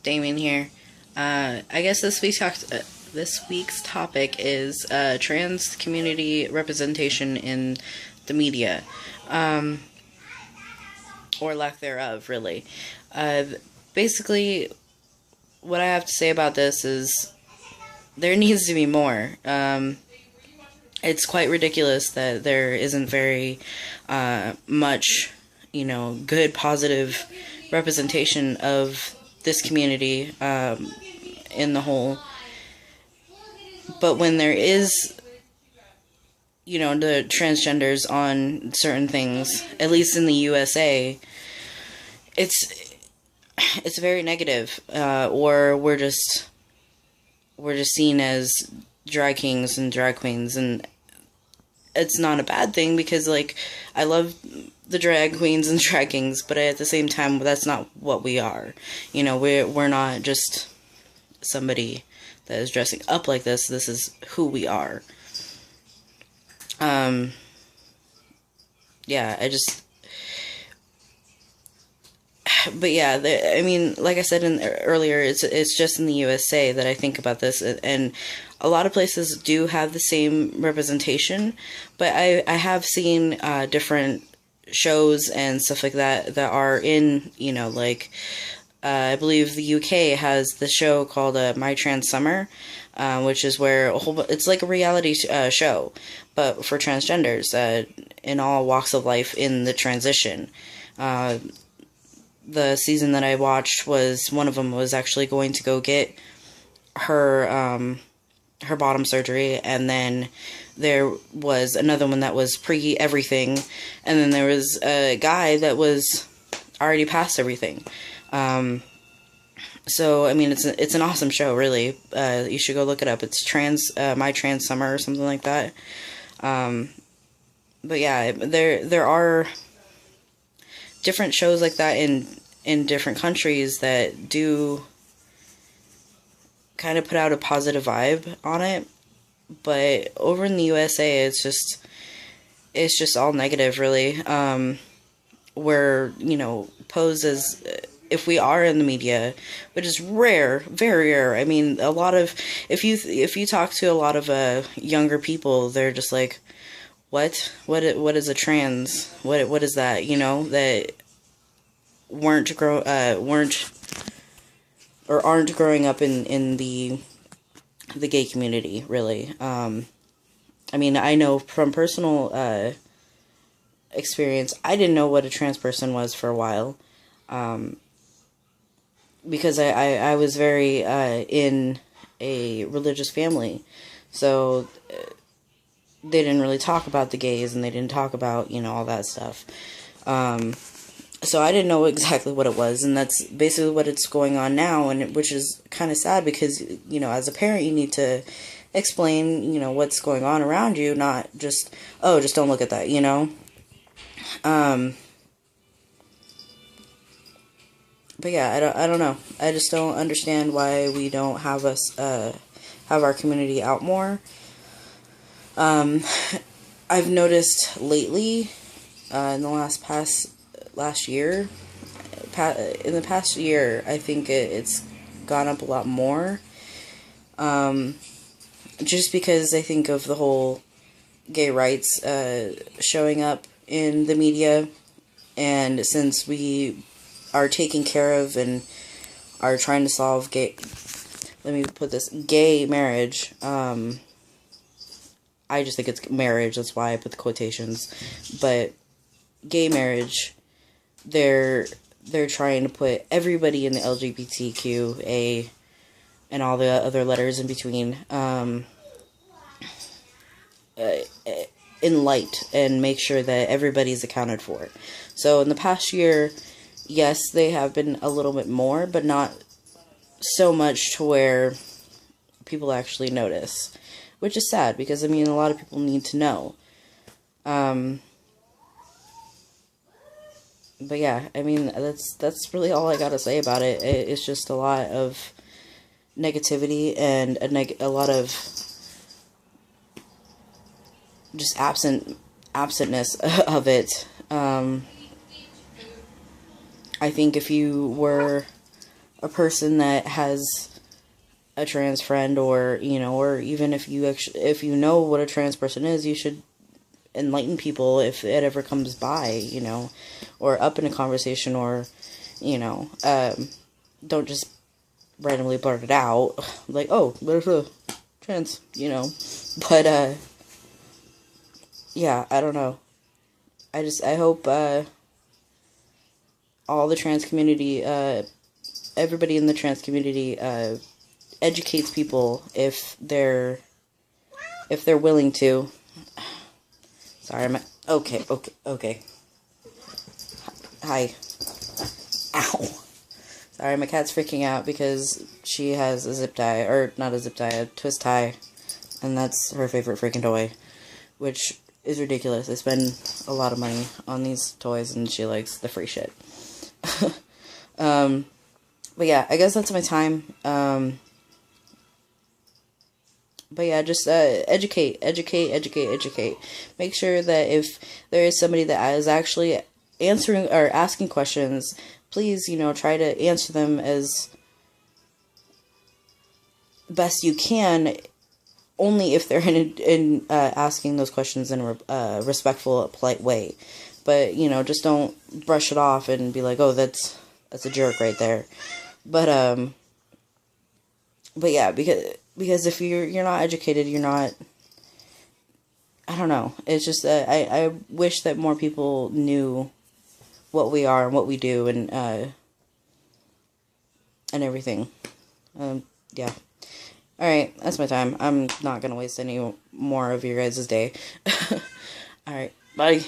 Damien here. I guess this week's topic is trans community representation in the media, or lack thereof, really. Uh, Basically, what I have to say about this is there needs to be more. It's quite ridiculous that there isn't very much, good, positive representation of this community in the whole. But when there is, the transgenders on certain things, at least in the USA, it's it's very negative, or we're just seen as drag kings and drag queens, and it's not a bad thing because, like, I love the drag queens and drag kings, but at the same time, that's not what we are. We're not just somebody that is dressing up like this. This is who we are. Yeah, but yeah, like I said earlier, it's just in the USA that I think about this, and a lot of places do have the same representation, but I have seen different shows and stuff like that are in, I believe the UK has the show called My Trans Summer, which is where it's like a reality show, but for transgenders in all walks of life in the transition. The season that I watched was one of them was actually going to go get her her bottom surgery, and then there was another one that was pre everything, and then there was a guy that was already past everything. So I mean, it's an awesome show, really. You should go look it up. It's My Trans Summer or something like that. But yeah, there are different shows like that in different countries that do kind of put out a positive vibe on it, but over in the USA it's just all negative, really. We're posed as if we are in the media, which is rare, very rare. I mean, a lot of if you talk to a lot of younger people, they're just like, what is a trans? What is that? That weren't or aren't growing up in the gay community, really. I mean, I know from personal experience, I didn't know what a trans person was for a while, because I was very in a religious family, so they didn't really talk about the gays, and they didn't talk about all that stuff. So I didn't know exactly what it was, and that's basically what it's going on now, and which is kind of sad because, as a parent, you need to explain, what's going on around you, not just, oh, just don't look at that, But yeah, I don't know. I just don't understand why we don't have have our community out more. I've noticed lately, in the last year, in the past year, I think it's gone up a lot more. Just because I think of the whole gay rights showing up in the media, and since we are taking care of and are trying to solve gay marriage, I just think it's marriage, that's why I put the quotations, but gay marriage, they're trying to put everybody in the LGBTQA and all the other letters in between in light, and make sure that everybody's accounted for. So in the past year, yes, they have been a little bit more, but not so much to where people actually notice, which is sad because, I mean, a lot of people need to know. But yeah, I mean, that's really all I gotta say about it. It's just a lot of negativity and a lot of just absentness of it. I think if you were a person that has a trans friend, or or even if you know what a trans person is, you should enlighten people if it ever comes by, or up in a conversation, or don't just randomly blurt it out like, oh, there's a trans, but yeah, I don't know. I hope all the trans community, everybody in the trans community, educates people if they're willing to. Sorry, okay. Hi. Ow. Sorry, my cat's freaking out because she has a zip tie, or not a zip tie, a twist tie, and that's her favorite freaking toy, which is ridiculous. I spend a lot of money on these toys, and she likes the free shit. But yeah, I guess that's my time. But yeah, just educate. Make sure that if there is somebody that is actually answering or asking questions, please, try to answer them as best you can, only if they're in asking those questions in a respectful, polite way. But, just don't brush it off and be like, oh, that's a jerk right there. But yeah, because if you're not educated, you're not, I don't know. It's just that I wish that more people knew what we are and what we do, and everything. Yeah. Alright, that's my time. I'm not gonna waste any more of your guys' day. Alright, bye.